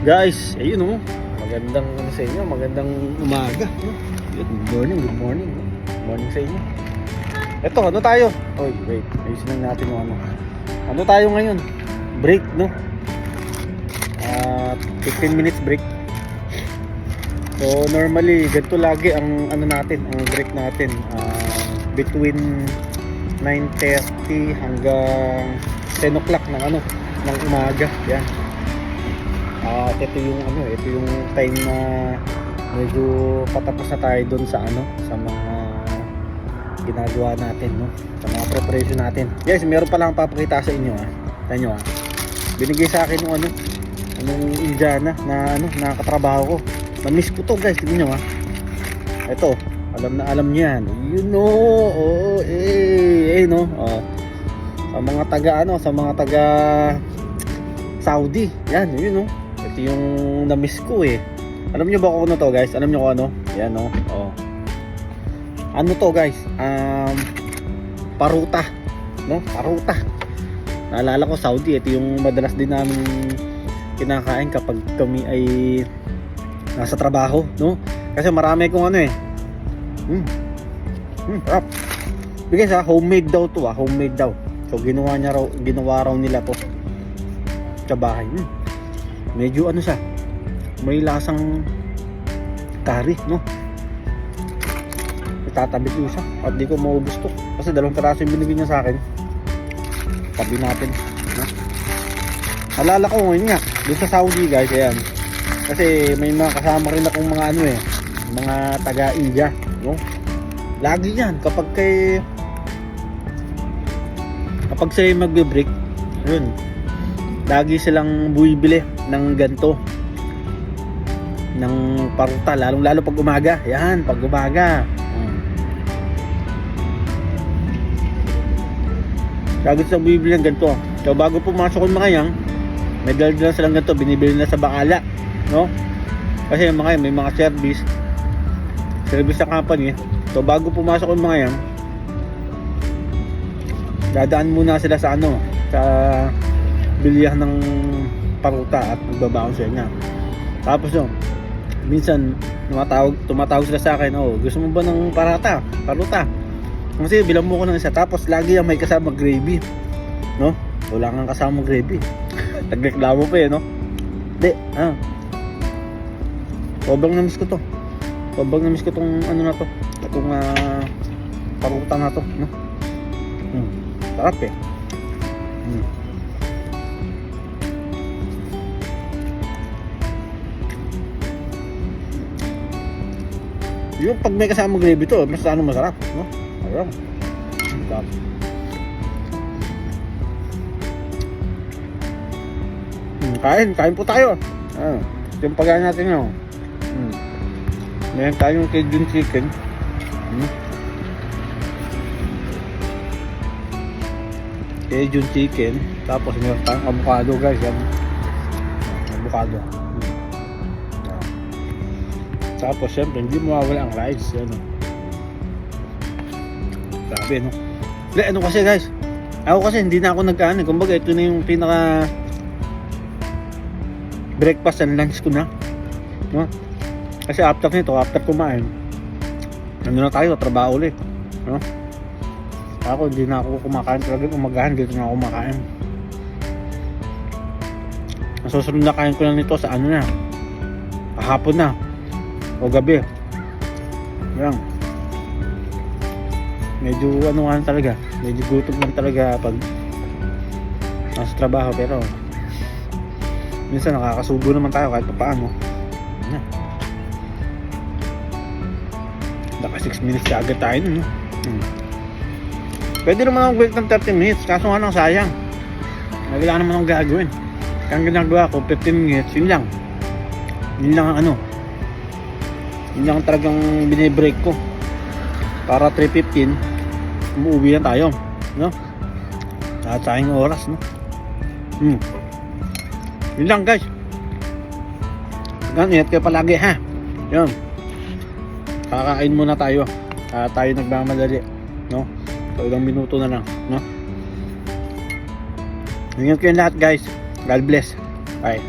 Guys, ayun oh. Magandang ano sa inyo, magandang umaga. Good morning, good morning. Good morning sa inyo. Ito, ano tayo? Oy, wait. Ayusin lang natin yung ano. Ano tayo ngayon? Break, no? 15 minutes break. So, normally, ganito lagi ang ano natin, ang break natin. Between 9:30 hanggang 10 o'clock ng ano, ng umaga. Yan. At ito yung time na medyo patapos na tayo doon sa ano, sa mga ginagawa natin, no? Sa mga preparation natin. Guys, meron pa lang papakita sa inyo, ha. Tingnan nyo, ha. Binigay sa akin yung anong Indiana na ano, na katrabaho ko. Na-miss ko to, guys. Tingnan nyo, ha. Ito, alam niyo yan. You know, no. Sa mga taga Saudi. Yan, yun, no. Ito yung na-miss ko, eh. Alam niyo ba kung ano to, guys? Alam niyo kung ano? Yan, no. Ano to, guys? Paruta, no? Paruta. Naalala ko, Saudi, ito yung madalas din namin kinakain kapag kami ay nasa trabaho, no? Kasi marami kong ano, eh. Sarap. Bigay sa homemade daw to, homemade daw. So ginawa raw nila to sa bahay. Medyo ano siya, may lasang curry, no? Itatabi ko siya at di ko maubos to kasi 2 piraso yung binigyan niya sa akin. Tabi natin, no? Alala ko ngayon nga doon sa Saudi, guys, ayan, kasi may mga kasama rin akong mga ano, mga taga India, no? Lagi yan kapag sila magbe-break, yun, lagi silang buibili ng ganto, ng paruta, lalo pag umaga. Yan, pag umaga. Lagi silang bibili ng ganito. So bago pumasok yung mga yan, may dala silang ganito, binibili na sa bakala, no? Kasi yung mga yan, may mga service sa company. So bago pumasok yung mga yan, dadaan muna sila sa ano, sa bilihan ng paruta at magbabaon sila niya. Tapos yun, minsan tumatawag sila sa akin, gusto mo ba ng paruta? Kasi bilang mo ko ng isa, tapos lagi yung may kasama gravy, no? Wala kang kasama gravy. Nagreklamo pa, no? Hindi, sobrang namiss ko to. Sobrang namiss ko tong ano na to, itong paruta na to, no? Sarap, eh. Yung pag may kasama gravy to, mas masarap, no? Ayun. Sarap. Kain po tayo. Yung pagkain natin, no? Meron tayong Cajun chicken. Cajun chicken. Tapos meron tayong avocado, guys. Yan. Avocado. Tapos syempre hindi mawawala ang rice, ano. Sabi, no. Ano kasi, guys, ako kasi hindi na ako nagkaan, kumbaga ito na yung pinaka breakfast and lunch ko na, no? Kasi after kumain, ano na tayo, trabaho ulit, no? Ako hindi na ako kumakain talaga umagahan, dito na ako kumakain. Ang susunod na kain ko na nito sa ano na, hapon na o gabi. Yan. Medyo talaga, medyo gutom lang talaga pag nasa trabaho, pero minsan nakakasubo naman tayo kahit paano. Naka 6 minutes ka agad tayo, no? Pwede naman akong break ng 30 minutes, kaso nga lang sayang. Wala naman akong gagawin. Kaya ginagawa ko 15 minutes, yun lang ang yun lang talagang binibreak ko para 3:15 umuwi na tayo, no? At sayang oras, no? Yun lang, guys. Ingat kayo palagi, ha? Yun, kakain muna tayo. Tayo nagmamadali, no? So ilang minuto na lang, no? Ingat kayo lahat, guys. God bless. Bye.